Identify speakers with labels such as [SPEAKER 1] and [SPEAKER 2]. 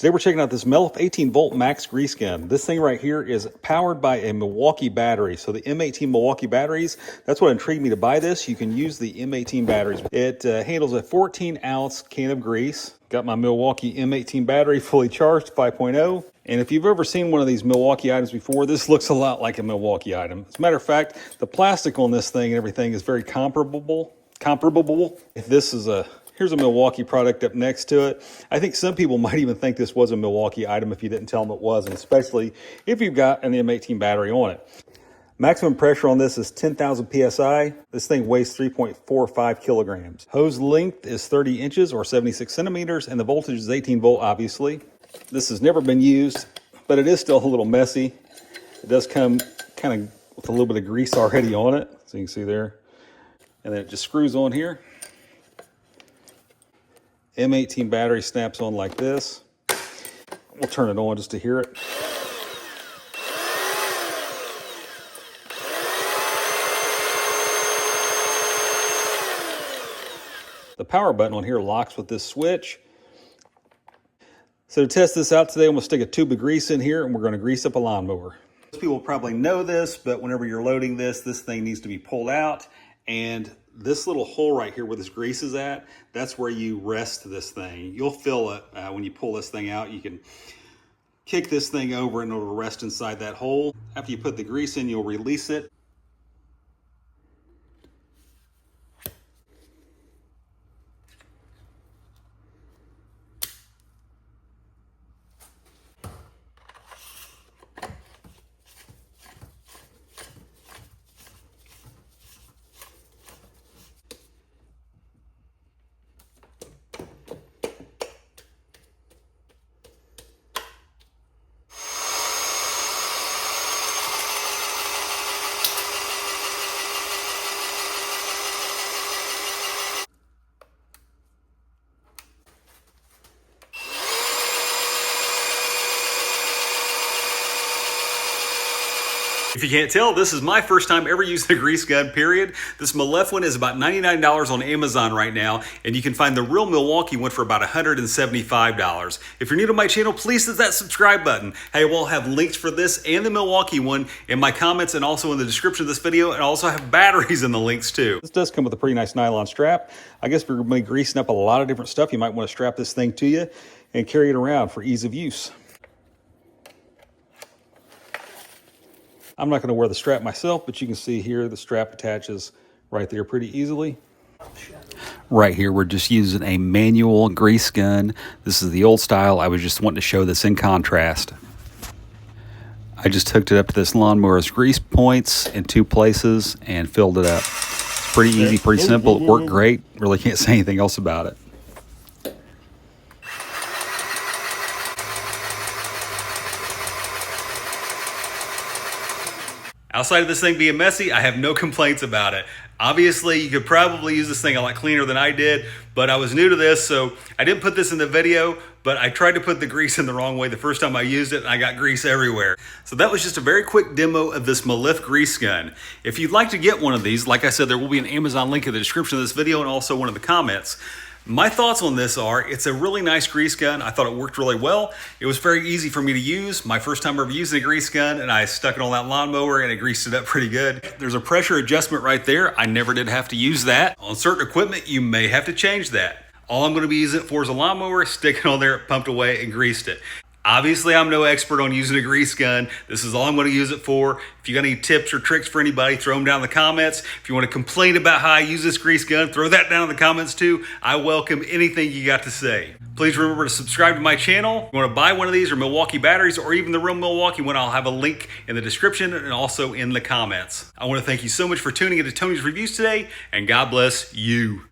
[SPEAKER 1] Today we're checking out this Meliff 18-volt max grease gun. This thing right here is powered by a Milwaukee battery. So the M18 Milwaukee batteries, that's what intrigued me to buy this. You can use the M18 batteries. It handles a 14-ounce can of grease. Got my Milwaukee M18 battery fully charged, 5.0. And if you've ever seen one of these Milwaukee items before, this looks a lot like a Milwaukee item. As a matter of fact, the plastic on this thing and everything is very comparable. If this is here's a Milwaukee product up next to it. I think some people might even think this was a Milwaukee item if you didn't tell them it was, and especially if you've got an M18 battery on it. Maximum pressure on this is 10,000 PSI. This thing weighs 3.45 kilograms. Hose length is 30 inches or 76 centimeters, and the voltage is 18 volt, obviously. This has never been used, but it is still a little messy. It does come kind of with a little bit of grease already on it, so you can see there. And then it just screws on here. M18 battery snaps on like this. We'll turn it on just to hear it. The power button on here locks with this switch. So to test this out today, I'm going to stick a tube of grease in here and we're going to grease up a lawnmower. Most people probably know this, but whenever you're loading this thing needs to be pulled out, and this little hole right here where this grease is at, that's where you rest this thing. You'll feel it when you pull this thing out. You can kick this thing over and it'll rest inside that hole. After you put the grease in, you'll release it. If you can't tell, this is my first time ever using a grease gun, period. This Mellif one is about $99 on Amazon right now, and you can find the real Milwaukee one for about $175. If you're new to my channel, please hit that subscribe button. Hey, we'll have links for this and the Milwaukee one in my comments and also in the description of this video, and also have batteries in the links too. This does come with a pretty nice nylon strap. I guess if you're going to be greasing up a lot of different stuff, you might want to strap this thing to you and carry it around for ease of use. I'm not going to wear the strap myself, but you can see here the strap attaches right there pretty easily. Right here, we're just using a manual grease gun. This is the old style. I was just wanting to show this in contrast. I just hooked it up to this lawnmower's grease points in 2 places and filled it up. It's pretty easy, pretty simple. It worked great. Really can't say anything else about it. Outside of this thing being messy, I have no complaints about it. Obviously, you could probably use this thing a lot cleaner than I did, but I was new to this, so I didn't put this in the video, but I tried to put the grease in the wrong way the first time I used it, and I got grease everywhere. So that was just a very quick demo of this Meliff Grease Gun. If you'd like to get one of these, like I said, there will be an Amazon link in the description of this video and also one of the comments. My thoughts on this are, it's a really nice grease gun. I thought it worked really well. It was very easy for me to use. My first time ever using a grease gun, and I stuck it on that lawnmower and it greased it up pretty good. There's a pressure adjustment right there. I never did have to use that. On certain equipment, you may have to change that. All I'm gonna be using it for is a lawnmower, stick it on there, pumped away, and greased it. Obviously, I'm no expert on using a grease gun. This is all I'm going to use it for. If you got any tips or tricks for anybody, throw them down in the comments. If you want to complain about how I use this grease gun, throw that down in the comments too. I welcome anything you got to say. Please remember to subscribe to my channel. If you want to buy one of these or Milwaukee batteries or even the real Milwaukee one, I'll have a link in the description and also in the comments. I want to thank you so much for tuning into Tony's Reviews today, and God bless you.